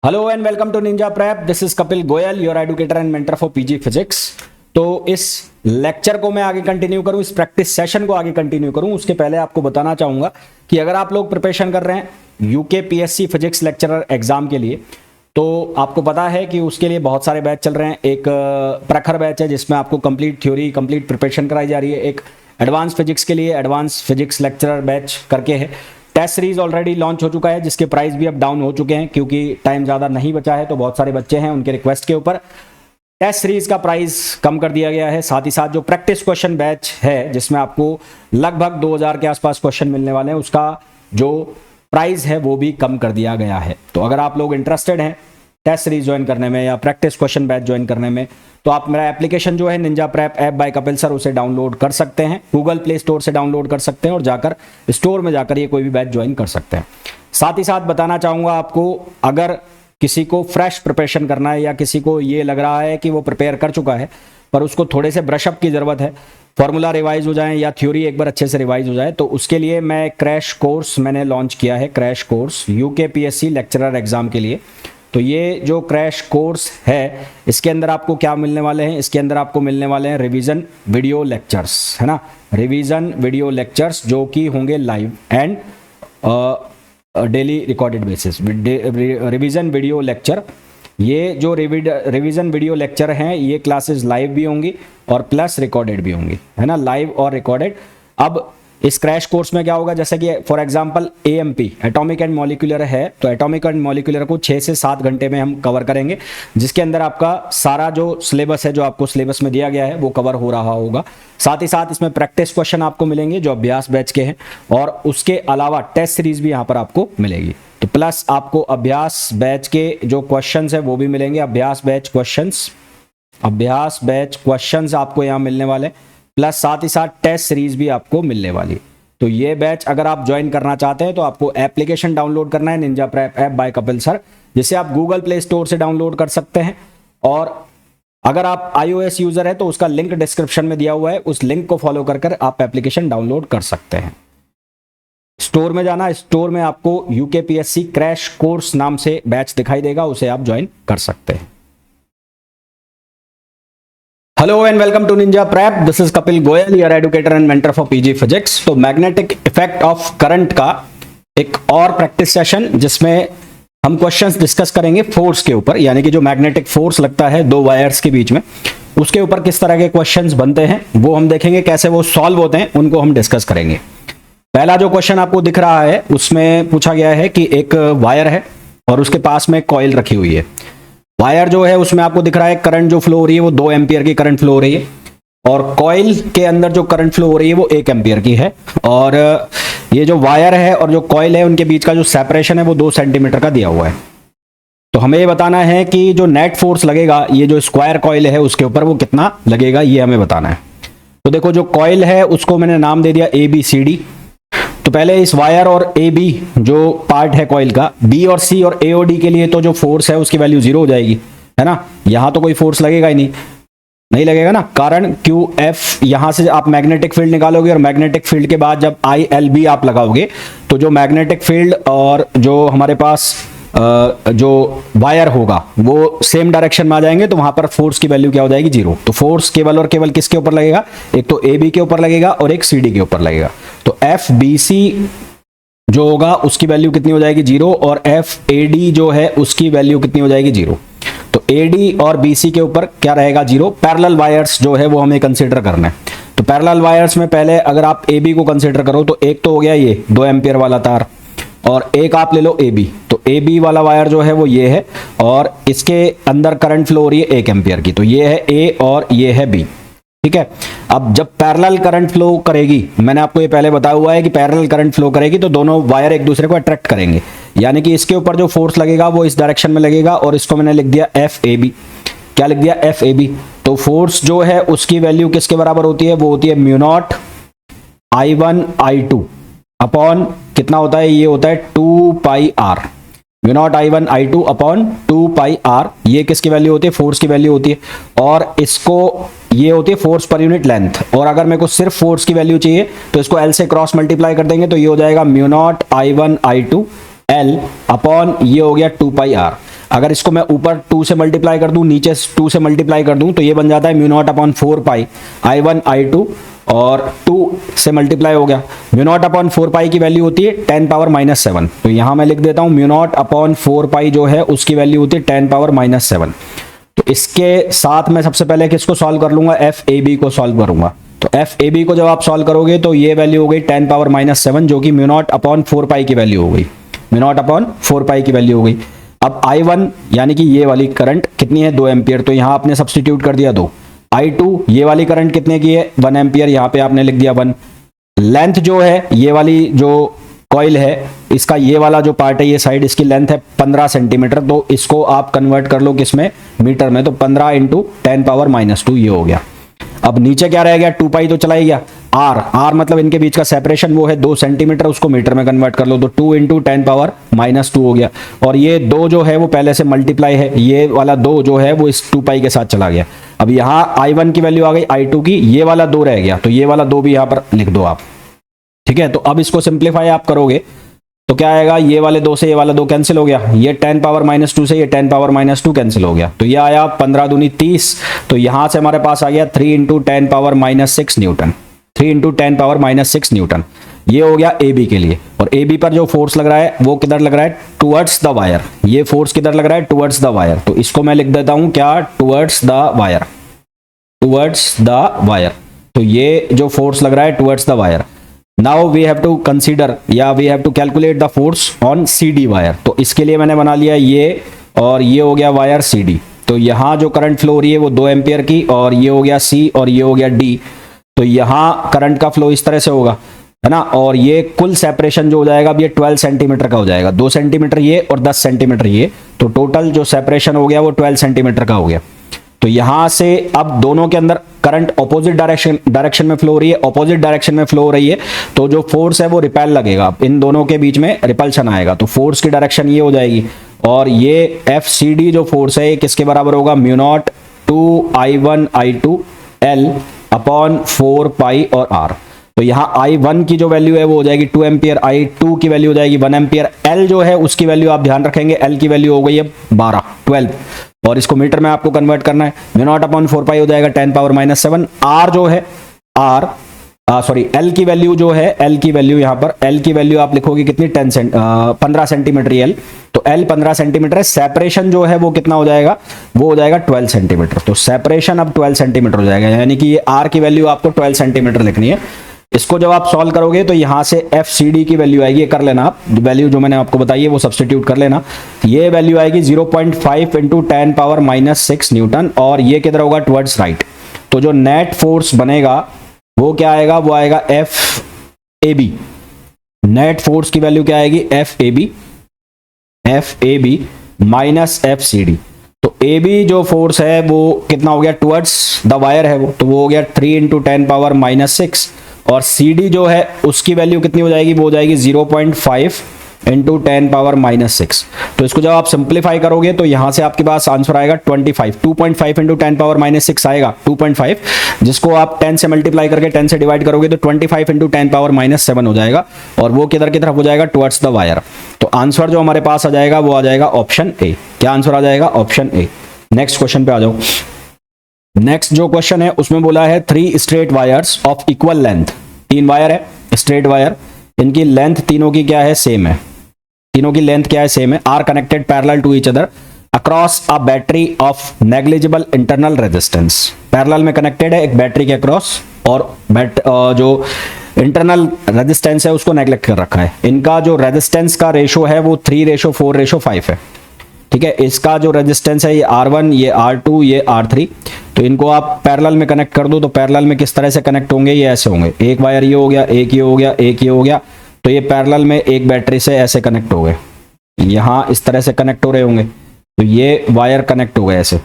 Hello and welcome to Ninja Prep. This is Kapil Goyal, your educator and mentor for PG physics. तो इस lecture को मैं आगे continue करूं, इस प्रैक्टिस सेशन को आगे कंटिन्यू करूं, उसके पहले आपको बताना चाहूंगा कि अगर आप लोग प्रिपरेशन कर रहे हैं UK PSC physics lecturer exam के लिए, तो आपको पता है कि उसके लिए बहुत सारे बैच चल रहे हैं। एक प्रखर बैच है जिसमें आपको कंप्लीट थ्योरी, कंप्लीट प्रिपरेशन कराई जा रही है। एक एडवांस फिजिक्स के लिए एडवांस फिजिक्स लेक्चरर बैच करके है। टेस्ट सीरीज ऑलरेडी लॉन्च हो चुका है जिसके प्राइस भी अब डाउन हो चुके हैं क्योंकि टाइम ज़्यादा नहीं बचा है। तो बहुत सारे बच्चे हैं, उनके रिक्वेस्ट के ऊपर टेस्ट सीरीज का प्राइस कम कर दिया गया है। साथ ही साथ जो प्रैक्टिस क्वेश्चन बैच है जिसमें आपको लगभग 2000 के आसपास क्वेश्चन मिलने वाले हैं, उसका जो प्राइस है वो भी कम कर दिया गया है। तो अगर आप लोग इंटरेस्टेड हैं टेस्ट सीरीज ज्वाइन करने में या प्रैक्टिस क्वेश्चन बैच ज्वाइन करने में, तो आप मेरा एप्लीकेशन जो है Ninja prep app by Kapil sir, उसे डाउनलोड कर सकते हैं। गूगल प्ले स्टोर से डाउनलोड कर सकते हैं और जाकर स्टोर में जाकर ये कोई भी बैच ज्वाइन कर सकते हैं। साथ ही साथ बताना चाहूँगा आपको, अगर किसी को फ्रेश प्रिपरेशन करना है या किसी को ये लग रहा है कि वो प्रिपेयर कर चुका है पर उसको थोड़े से ब्रशअप की ज़रूरत है, फॉर्मूला रिवाइज हो जाए या थ्योरी एक बार अच्छे से रिवाइज हो जाए, तो उसके लिए मैं क्रैश कोर्स मैंने लॉन्च किया है। Crash course UK PSC lecturer exam के लिए। तो ये जो क्रैश कोर्स है इसके अंदर आपको क्या मिलने वाले हैं, इसके अंदर आपको मिलने वाले हैं रिवीजन वीडियो लेक्चर्स, है ना। रिवीजन वीडियो लेक्चर्स जो कि होंगे live and daily recorded basis. Revision video lecture, ये जो रिवीजन वीडियो लेक्चर हैं ये क्लासेस लाइव भी होंगी और प्लस रिकॉर्डेड भी होंगी, है ना, लाइव और रिकॉर्डेड। अब इस क्रैश कोर्स में क्या होगा, जैसे कि for example AMP atomic and molecular है, तो एटॉमिक एंड मॉलिक्यूलर को 6 से 7 घंटे में हम कवर करेंगे, जिसके अंदर आपका सारा जो सिलेबस है, जो आपको सिलेबस में दिया गया है, वो कवर हो रहा होगा। साथ ही साथ इसमें प्रैक्टिस क्वेश्चन आपको मिलेंगे जो अभ्यास बैच के हैं, और उसके अलावा टेस्ट सीरीज भी यहाँ पर आपको मिलेगी। तो प्लस आपको अभ्यास बैच के जो क्वेश्चन है वो भी मिलेंगे। अभ्यास बैच क्वेश्चंस आपको यहाँ मिलने वाले, प्लस साथ ही साथ टेस्ट सीरीज भी आपको मिलने वाली। तो ये बैच अगर आप ज्वाइन करना चाहते हैं तो आपको एप्लीकेशन डाउनलोड करना है, Ninja prep app by Kapil sir, जिसे आप गूगल प्ले स्टोर से डाउनलोड कर सकते हैं। और अगर आप iOS यूजर है तो उसका लिंक डिस्क्रिप्शन में दिया हुआ है, उस लिंक को फॉलो कर आप एप्लीकेशन डाउनलोड कर सकते हैं। स्टोर में जाना, स्टोर में आपको यूके पीएससी क्रैश कोर्स नाम से बैच दिखाई देगा, उसे आप ज्वाइन कर सकते हैं। Hello and welcome to Ninja Prep. This is Kapil Goyal, your educator and mentor for PG physics. तो मैग्नेटिक इफेक्ट ऑफ करंट का एक और प्रैक्टिस सेशन जिसमें हम क्वेश्चंस डिस्कस करेंगे फोर्स के ऊपर, यानी कि जो मैग्नेटिक फोर्स लगता है दो वायर्स के बीच में, उसके ऊपर किस तरह के क्वेश्चंस बनते हैं वो हम देखेंगे, कैसे वो सॉल्व होते हैं उनको हम डिस्कस करेंगे। पहला जो क्वेश्चन आपको दिख रहा है उसमें पूछा गया है कि एक वायर है और उसके पास में कॉइल रखी हुई है। वायर जो है उसमें आपको दिख रहा है करंट जो फ्लो हो रही है वो 2 एम्पियर की करंट फ्लो हो रही है, और कॉइल के अंदर जो करंट फ्लो हो रही है वो 1 एम्पियर की है। और ये जो वायर है और जो कॉइल है उनके बीच का जो सेपरेशन है वो 2 सेंटीमीटर का दिया हुआ है। तो हमें ये बताना है कि जो नेट फोर्स लगेगा ये जो स्क्वायर कॉइल है उसके ऊपर वो कितना लगेगा, ये हमें बताना है। तो देखो, जो कॉइल है उसको मैंने नाम दे दिया ABCD। तो पहले इस वायर और AB जो पार्ट है कॉइल का, B और C और A और D के लिए तो जो फोर्स है उसकी वैल्यू 0 हो जाएगी, है ना। यहां तो कोई फोर्स लगेगा ही नहीं लगेगा ना, कारण QF यहां से आप मैग्नेटिक फील्ड निकालोगे और मैग्नेटिक फील्ड के बाद जब ILB आप लगाओगे तो जो मैग्नेटिक फील्ड और जो हमारे पास जो वायर होगा वो सेम डायरेक्शन में आ जाएंगे, तो वहां पर फोर्स की वैल्यू क्या हो जाएगी, 0। तो फोर्स केवल और केवल किसके ऊपर लगेगा, एक तो AB के ऊपर लगेगा और एक CD के ऊपर लगेगा। तो FBC जो होगा उसकी वैल्यू कितनी हो जाएगी, 0, और FAD जो है उसकी वैल्यू कितनी हो जाएगी, 0। तो AD और BC के ऊपर क्या रहेगा, 0। पैरेलल वायर्स जो है वो हमें कंसीडर करना है। तो पैरेलल वायर्स में पहले अगर आप AB को कंसीडर करो तो एक तो हो गया ये 2 एम्पियर वाला तार, और एक आप ले लो AB। तो AB वाला वायर जो है वो ये है और इसके अंदर करंट फ्लो हो रही है 1 एम्पियर की, तो ये है A और ये है B, ठीक है। अब जब पैरेलल करंट फ्लो करेगी, मैंने आपको ये पहले बताया हुआ है कि पैरेलल करंट फ्लो करेगी तो दोनों वायर एक दूसरे को अट्रैक्ट करेंगे, यानी कि इसके ऊपर जो फोर्स लगेगा वो इस डायरेक्शन में लगेगा, और इसको मैंने लिख दिया FAB। क्या लिख दिया, FAB। तो फोर्स जो है उसकी वैल्यू किसके बराबर होती है, वो होती है म्यू0 I1 I2 अपॉन कितना होता है, ये होता है 2 पाई R। म्यू0 I1 I2 अपॉन 2 पाई R, ये किसकी वैल्यू होती है, फोर्स की वैल्यू होती है, और इसको ये होती है फोर्स पर यूनिट लेंथ। और अगर मेरे को सिर्फ फोर्स की वैल्यू चाहिए तो इसको L से क्रॉस मल्टीप्लाई कर देंगे, तो ये हो जाएगा म्यू0 I1 I2 L अपॉन ये हो गया 2 पाई R। अगर इसको मैं ऊपर 2 से मल्टीप्लाई कर दूं, नीचे 2 से मल्टीप्लाई कर दूं, तो ये बन जाता है म्यू नॉट अपॉन 4 पाई I1 I2 और 2 से मल्टीप्लाई हो गया। म्यू नॉट अपॉन 4 पाई की वैल्यू होती है 10 पावर माइनस 7। तो यहां मैं लिख देता हूं म्यू नॉट अपॉन 4 पाई जो है उसकी वैल्यू होती है 10 पावर माइनस 7। तो इसके साथ मैं सबसे पहले किसको सॉल्व कर लूंगा, एफ ए बी को सॉल्व करूंगा। तो एफ ए बी को जब आप सॉल्व करोगे तो ये वैल्यू हो गई 10 पावर माइनस 7 जो कि म्यू नॉट अपॉन 4 पाई की वैल्यू हो गई, म्यू नॉट अपॉन 4 पाई की वैल्यू हो गई। अब I1 यानी कि ये वाली करंट कितनी है, 2 एम्पियर, तो यहां आपने सब्स्टिट्यूट कर दिया 2। I2 ये वाली करंट कितने की है, 1 एम्पियर, यहां पे आपने लिख दिया 1। लेंथ जो है ये वाली जो कॉइल है इसका ये वाला जो पार्ट है ये साइड, इसकी लेंथ है 15 सेंटीमीटर। तो इसको आप कन्वर्ट कर लो किसमें, मीटर में, तो 15 इंटू 10 पावर माइनस 2 ये हो गया। अब नीचे क्या रह गया, 2 पाई तो चला ही गया। आर मतलब इनके बीच का सेपरेशन वो है 2 सेंटीमीटर, उसको मीटर में कन्वर्ट कर लो तो 2 इंटू 10 पावर माइनस 2 हो गया। और ये 2 जो है वो पहले से मल्टीप्लाई है, ये वाला 2 जो है वो इस 2 पाई के साथ चला गया। अब यहाँ I1 की वैल्यू आ गई I2 की, ये वाला 2 रह गया, तो ये वाला 2 भी यहाँ पर लिख दो आप, ठीक है। तो अब इसको सिंप्लीफाई आप करोगे तो क्या आएगा, ये वाले 2 से ये वाला 2 कैंसिल हो गया, ये 10 पावर माइनस 2 से ये 10 पावर माइनस 2 कैंसिल हो गया, तो ये आया 15 दूनी 30। तो यहां से हमारे पास आ गया 3 into 10 power minus 6 Newton, 3 into 10 power minus 6 Newton. ये हो गया ए बी के लिए। और ए बी पर जो फोर्स लग रहा है वो किधर लग रहा है, टुवर्ड्स द वायर। ये फोर्स किधर लग रहा है, टुवर्ड्स द वायर। तो इसको मैं लिख देता हूं क्या, towards the wire, towards the wire. तो ये जो फोर्स लग रहा है towards the wire. Now we have to consider या we have to calculate the force on C D wire. तो इसके लिए मैंने बना लिया ये, और ये हो गया वायर सी डी। तो यहाँ जो करंट फ्लो हो रही है वो 2 एम्पियर की, और ये हो गया सी और ये हो गया डी। तो यहाँ करंट का फ्लो इस तरह से होगा, है ना। और ये कुल सेपरेशन जो हो जाएगा अब ये 12 सेंटीमीटर का हो जाएगा, 2 सेंटीमीटर ये और 10 सेंटीमीटर ये। तो टोटल जो सेपरेशन हो गया वो 12 सेंटीमीटर का हो गया। तो यहां से अब दोनों के अंदर करंट ऑपोजिट डायरेक्शन में फ्लो हो रही है, ऑपोजिट डायरेक्शन में फ्लो हो रही है, तो जो फोर्स है वो रिपेल लगेगा, इन दोनों के बीच में रिपल्शन आएगा। तो फोर्स की डायरेक्शन ये हो जाएगी, और ये एफ सी डी जो फोर्स है ये किसके बराबर होगा, mu naught 2 I1 I2 L upon 4 पाई और R। तो यहाँ I1 की जो वैल्यू है वो हो जाएगी 2 एम्पियर, I2 की वैल्यू हो जाएगी 1 एम्पियर, L जो है उसकी वैल्यू आप ध्यान रखेंगे, L की वैल्यू हो गई है 12, और इसको मीटर में आपको कन्वर्ट करना है। म्यू नॉट अपॉन 4 पाई हो जाएगा 10 पावर माइनस 7। R जो है L की वैल्यू जो है, L की वैल्यू यहाँ पर, L की वैल्यू आप लिखोगे कितनी, 15 सेंटीमीटर L। तो L 15 सेंटीमीटर है। सेपरेशन जो है वो कितना हो जाएगा, वो हो जाएगा 12 सेंटीमीटर। तो सेपरेशन अब 12 सेंटीमीटर हो जाएगा, यानी कि ये R की वैल्यू आपको 12 सेंटीमीटर लिखनी है। इसको जब आप सॉल्व करोगे तो यहां से एफ सी डी की वैल्यू आएगी, कर लेना आप, वैल्यू जो मैंने आपको बताई है वो सब्स्टिट्यूट कर लेना। ये वैल्यू आएगी 0.5 इंटू 10 पावर माइनस 6 न्यूटन, और ये किधर होगा, टुवर्ड्स राइट। तो जो नेट फोर्स बनेगा वो क्या आएगा, वो आएगा F A B. Net force की वैल्यू क्या आएगी, F A B minus F C D. तो ए बी जो फोर्स है वो कितना हो गया, टुवर्ड्स द वायर है वो, तो वो हो गया 3 इंटू 10 पावर माइनस 6। और सी डी जो है उसकी वैल्यू कितनी हो जाएगी, वो हो जाएगी 0.5 इंटू 10 पावर माइनस 6। तो इसको जब आप सिंप्लीफाई करोगे तो यहां से आपके पास आंसर आएगा 2.5 इंटू 10 पावर माइनस 6 आएगा 2.5, जिसको आप 10 से मल्टीप्लाई करके 10 से डिवाइड करोगे तो 25 इंटू 10 पावर माइनस 7 हो जाएगा, और वो किधर की तरफ हो जाएगा, टुवर्ड्स द वायर। तो आंसर जो हमारे पास आ जाएगा वो आ जाएगा ऑप्शन ए। क्या आंसर आ जाएगा, ऑप्शन ए। नेक्स्ट क्वेश्चन पे आ जाओ। नेक्स्ट जो क्वेश्चन है उसमें बोला है 3 straight wires of equal length. 3 wire है, स्ट्रेट वायर, इनकी लेंथ तीनों की क्या है, सेम है, तीनों की लेंथ क्या है, सेम है। Are connected parallel to each other across a battery of negligible internal resistance. Parallel में कनेक्टेड है एक बैटरी के अक्रॉस, और जो इंटरनल रेजिस्टेंस है उसको नेग्लेक्ट कर रखा है। इनका जो रेजिस्टेंस का रेशो है वो 3:4:5 है, ठीक है। इसका जो रेजिस्टेंस है ये R1, ये R2, ये R3। तो इनको आप पैरेलल में कनेक्ट कर दो, तो पैरेलल में किस तरह से कनेक्ट होंगे, ये ऐसे होंगे, एक वायर ये हो गया, एक ये हो गया, एक ये हो गया। तो ये पैरेलल में एक बैटरी से ऐसे कनेक्ट हो गए, यहाँ इस तरह से कनेक्ट हो रहे होंगे, तो ये वायर कनेक्ट हो गए ऐसे।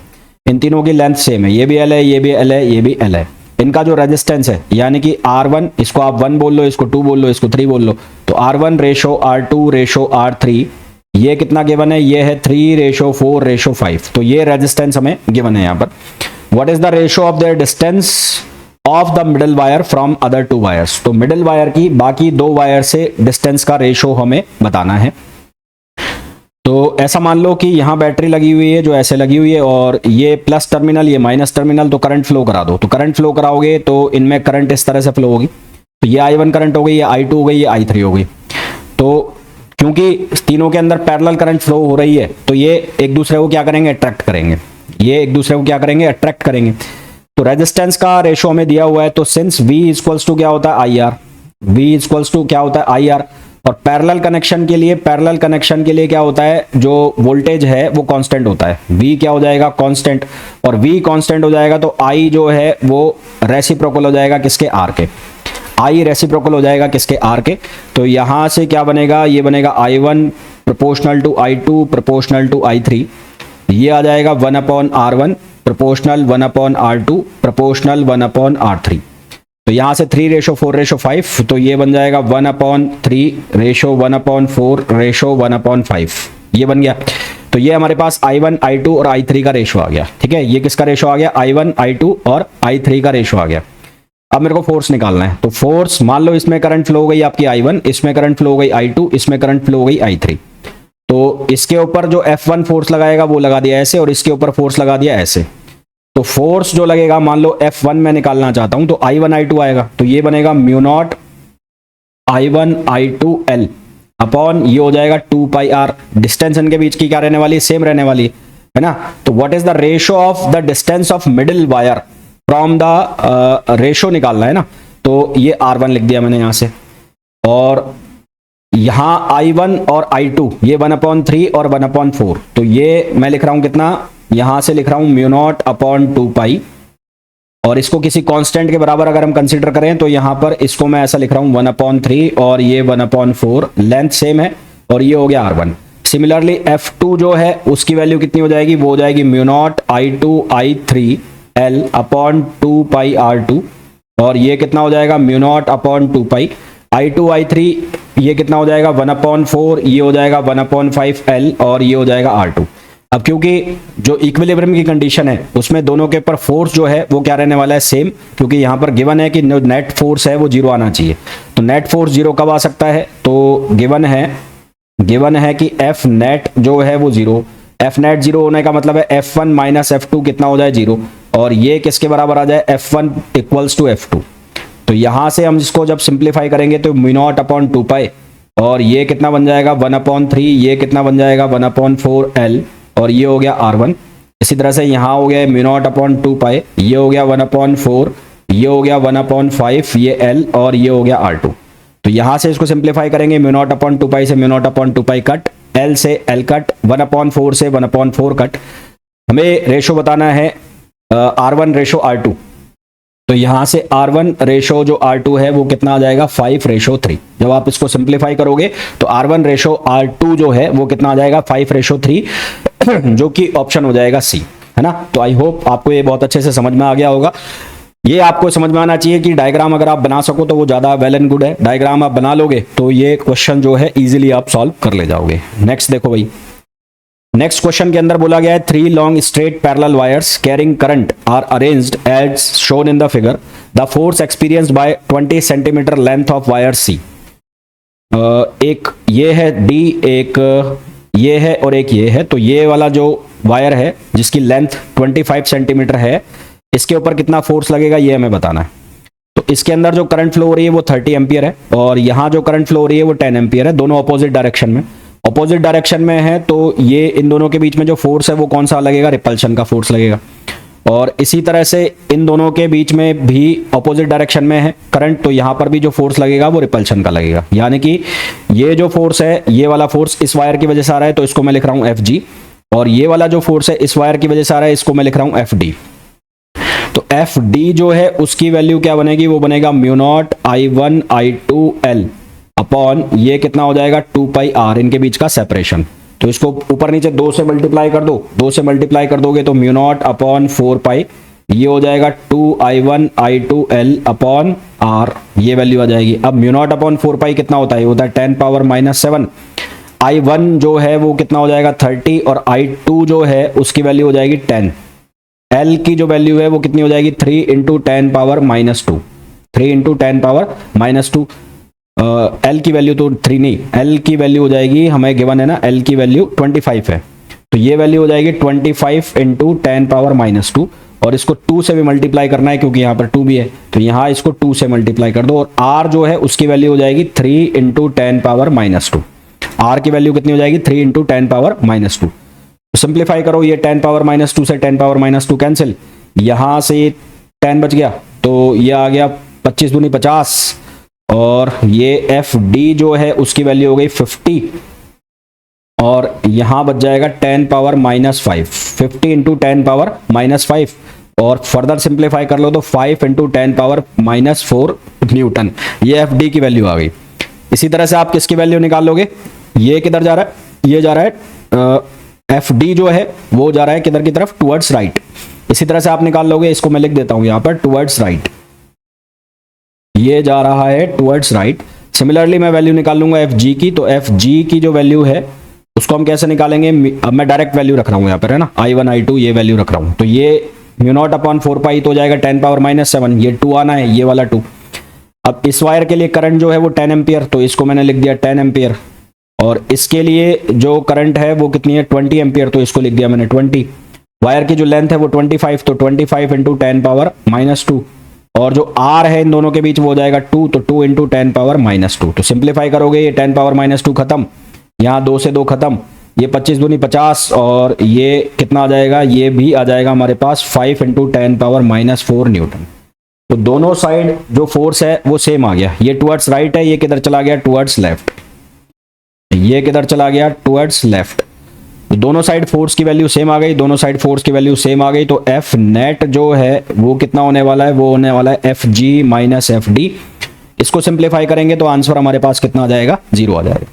इन तीनों की लेंथ सेम है, ये भी L है, ये भी L है, ये भी L है। इनका जो रेजिस्टेंस है यानी कि R1, इसको आप 1 बोल लो, इसको 2 बोल लो, इसको 3 बोल लो, तो R1 ratio R2 ratio R3, ये कितना गिवन है, ये है 3:4:5। तो ये रेजिस्टेंस हमें गिवन है यहाँ पर। What is the ratio of their distance of the middle wire from other 2 wires. तो मिडिल वायर की बाकी 2 वायर से डिस्टेंस का रेशो हमें बताना है। तो ऐसा मान लो कि यहाँ बैटरी लगी हुई है जो ऐसे लगी हुई है, और ये प्लस टर्मिनल ये माइनस टर्मिनल, तो करंट फ्लो करा दो। तो करंट फ्लो कराओगे तो इनमें करंट इस तरह से फ्लो होगी। तो ये I1 करंट हो गई, ये I2 हो गई, ये I3 हो गई। तो क्योंकि तीनों के अंदर पैरेलल करंट फ्लो हो रही है तो ये एक दूसरे को क्या करेंगे, अट्रैक्ट करेंगे। ये एक दूसरे को क्या करेंगे, अट्रैक्ट करेंगे। तो रेजिस्टेंस का रेशो हमें दिया हुआ है, तो सिंस V इक्वल्स टू क्या होता है, IR, V इक्वल्स टू क्या होता है, IR। और पैरेलल कनेक्शन के लिए क्या होता है, जो वोल्टेज है वो कांस्टेंट होता है। V क्या हो जाएगा, कांस्टेंट, और V कांस्टेंट हो जाएगा तो I जो है वो रेसिप्रोकल हो जाएगा किसके, R के। I रेसिप्रोकल हो जाएगा किसके, R के। तो यहां से क्या बनेगा, ये बनेगा I1 proportional to I2 proportional to I3। ये आ जाएगा 1/R1 proportional 1/R2 proportional 1/R3। तो यहां से 3:4:5, तो ये बन जाएगा 1/3 रेशो 1/4 रेशो 1/5, ये बन गया। तो ये हमारे पास I1 I2 और I3 का रेशो आ गया। ठीक है, ये किसका रेशो आ गया, I1 I2 और I3 का रेशो आ गया। अब मेरे को फोर्स निकालना है। तो फोर्स मान लो इसमें करंट फ्लो हो गई आपकी I1, इसमें करंट फ्लो हो गई I2, इसमें करंट फ्लो हो गई I3। तो इसके ऊपर जो F1 फोर्स लगाएगा वो लगा दिया ऐसे, और इसके ऊपर फोर्स लगा दिया ऐसे। तो फोर्स जो लगेगा, मान लो F1 में निकालना चाहता हूं तो I1 I2 आएगा, तो ये बनेगा mu naught I1 I2 L upon ये हो जाएगा 2 पाई R। डिस्टेंस इनके बीच की क्या रहने वाली है, सेम रहने वाली है ना। तो what is the ratio of the distance of middle wire from the ratio निकालना है ना। तो ये R1 लिख दिया मैंने यहां से, और यहां I1 और I2 ये 1/3 और 1/4। तो ये मैं लिख रहा हूं कितना, यहां से लिख रहा हूं म्यू नॉट अपॉन 2 पाई, और इसको किसी कांस्टेंट के बराबर अगर हम कंसीडर करें तो यहां पर इसको मैं ऐसा लिख रहा हूं 1/3 और ये 1/4, लेंथ सेम है, और ये हो गया R1। सिमिलरली F2 जो है उसकी वैल्यू कितनी हो जाएगी, वो हो जाएगी mu naught I2 I3 L upon 2 पाई R2, और ये कितना हो जाएगा म्यू नॉट अपॉन 2 पाई I2 I3, ये कितना हो जाएगा 1/4, ये हो जाएगा 1/5 L, और ये हो जाएगा R2। अब क्योंकि जो इक्विलिब्रियम की कंडीशन है उसमें दोनों के ऊपर फोर्स जो है वो क्या रहने वाला है, सेम, क्योंकि यहां पर गिवन है कि नेट फोर्स है वो 0 आना चाहिए। तो नेट फोर्स 0 कब आ सकता है, तो गिवन है कि F नेट जो है वो 0, F नेट 0 होने का मतलब है F1 माइनस F2 कितना हो जाए 0, और ये किसके बराबर आ जाए, F1 इक्वल्स टू F2। तो यहां से हम इसको जब सिंप्लीफाई करेंगे तो म्यू नॉट अपॉन 2 पाई, और ये कितना बन जाएगा 1/3, ये कितना बन जाएगा 1/4 L, और ये हो गया R1। इसी तरह से यहाँ हो गया म्यू नॉट अपॉन 2 पाई, ये हो गया 1/4, ये हो गया 1/5, ये L, और ये हो गया R2। तो यहाँ से इसको सिंप्लीफाई करेंगे, म्यू नॉट अपॉन 2 पाई से mu naught upon 2 pi cut, L से L कट, 1/4 से 1/4 कट। हमें रेशो बताना है R1 रेशो R2। तो यहां से R1 रेशो जो R2 है वो कितना आ जाएगा, 5:3। जब आप इसको सिंप्लीफाई करोगे तो R1 रेशो R2 जो है वो कितना आ जाएगा, 5:3, जो कि ऑप्शन हो जाएगा C, है ना। तो आई होप आपको ये बहुत अच्छे से समझ में आ गया होगा। ये आपको समझ में आना चाहिए कि डायग्राम अगर आप बना सको तो वो ज्यादा वेल एंड गुड है। डायग्राम आप बना लोगे तो ये क्वेश्चन जो है इजीली आप सॉल्व कर ले जाओगे। नेक्स्ट देखो भाई, नेक्स्ट क्वेश्चन के अंदर बोला गया है 3 long straight parallel wires carrying current are arranged as shown in the figure. The force experienced by 20 centimetre length of wire C. एक ये है D, एक ये है और एक ये है। तो ये वाला जो वायर है जिसकी लेंथ 25 सेंटीमीटर है, इसके ऊपर कितना फोर्स लगेगा ये हमें बताना है। तो इसके अंदर जो करंट फ्लो हो रही है वो 30 एम्पियर है, और यहाँ जो करंट फ्लो हो रही है वो 10 एम्पियर है, दोनों अपोजिट डायरेक्शन में। अपोजिट डायरेक्शन में है तो ये इन दोनों के बीच में जो फोर्स है वो कौन सा लगेगा, रिपल्शन का फोर्स लगेगा। और इसी तरह से इन दोनों के बीच में भी अपोजिट डायरेक्शन में है करंट, तो यहाँ पर भी जो फोर्स लगेगा वो रिपल्शन का लगेगा। यानी कि ये जो फोर्स है, ये वाला फोर्स इस वायर की वजह से आ रहा है तो इसको मैं लिख रहा हूँ Fg, और ये वाला जो फोर्स है इस वायर की वजह से आ रहा है इसको मैं लिख रहा हूँ Fd। तो Fd जो है उसकी वैल्यू क्या बनेगी, वो बनेगा mu naught I1 I2 L upon ये कितना हो जाएगा 2 पाई R, इनके बीच का सेपरेशन। तो इसको ऊपर नीचे 2 से मल्टीप्लाई कर दो, 2 से मल्टीप्लाई कर दोगे तो म्यू नॉट अपॉन 4 पाई, ये हो जाएगा 2I1 I2 L upon R, ये वैल्यू आ जाएगी। अब म्यू नॉट अपॉन 4 पाई कितना होता है, ये होता है 10⁻⁻⁷। I1 जो है वो कितना हो जाएगा 30, और I2 जो है उसकी वैल्यू हो जाएगी 10। L की जो वैल्यू है वो कितनी हो जाएगी 3 × 10⁻⁻2, 3 × 10⁻⁻2। एल की वैल्यू तो 3 नहीं, एल की वैल्यू हो जाएगी, हमें गिवन है ना, एल की वैल्यू 25 है, तो ये वैल्यू हो जाएगी 25 इंटू 10 पावर -2, और इसको 2 से भी मल्टीप्लाई करना है क्योंकि यहाँ पर 2 भी है, तो यहाँ इसको 2 से मल्टीप्लाई कर दो, और आर जो है उसकी वैल्यू हो जाएगी 3 इंटू 10 पावर -2। आर की वैल्यू कितनी हो जाएगी? 3 इंटू 10 पावर -2। सिंप्लीफाई करो, ये 10 पावर -2 से 10 पावर -2 कैंसिल, यहाँ से 10 बच गया, तो ये आ गया 25 दूनी 50, और ये एफ डी जो है उसकी वैल्यू हो गई 50, और यहां बच जाएगा 10 पावर -5, 50 इंटू 10 पावर -5, और फर्दर सिंप्लीफाई कर लो तो 5 इंटू 10 पावर -4 न्यूटन, ये एफ डी की वैल्यू आ गई। इसी तरह से आप किसकी वैल्यू निकाल लोगे? ये किधर जा रहा है? ये जा रहा है एफ डी जो है वो जा रहा है किधर की तरफ? Towards right. इसी तरह से आप निकाल लोगे, इसको मैं लिख देता हूं यहां पर, टुवर्ड्स राइट, ये जा रहा है टुवर्ड्स राइट। सिमिलरली मैं वैल्यू निकाल लूंगा एफ जी की, तो एफ जी की जो वैल्यू है उसको हम कैसे निकालेंगे? अब मैं डायरेक्ट वैल्यू रख रहा हूं यहाँ पर, है ना, I1 I2 ये वैल्यू रख रहा हूं, तो ये μ0 अपॉन 4 पाई तो हो जाएगा 10 पावर -7, ये 2 आना है, ये वाला 2। अब इस वायर के लिए करंट जो है वो 10 एम्पियर, तो इसको मैंने लिख दिया 10 एम्पियर, और इसके लिए जो करंट है वो कितनी है? 20 एम्पियर, तो इसको लिख दिया मैंने 20। वायर की जो लेंथ है वो 25, तो 25 इंटू 10 पावर -2, और जो आर है इन दोनों के बीच वो हो जाएगा 2, तो 2 इंटू 10 पावर -2। तो सिंप्लीफाई करोगे, ये 10 पावर -2 खत्म, यहाँ 2 से 2 खत्म, ये 25 दूनी 50, और ये कितना आ जाएगा? ये भी आ जाएगा हमारे पास 5 इंटू 10 पावर -4 न्यूटन। तो दोनों साइड जो फोर्स है वो सेम आ गया, ये टुवर्ड्स राइट है, ये किधर चला गया? टुवर्ड्स लेफ्ट, ये किधर चला गया? Towards left. तो दोनों साइड फोर्स की वैल्यू सेम आ गई, दोनों साइड फोर्स की वैल्यू सेम आ गई, तो एफ नेट जो है वो कितना होने वाला है? वो होने वाला है F G minus F D. इसको सिंप्लीफाई करेंगे तो आंसर हमारे पास कितना आ जाएगा? 0 आ जाएगा।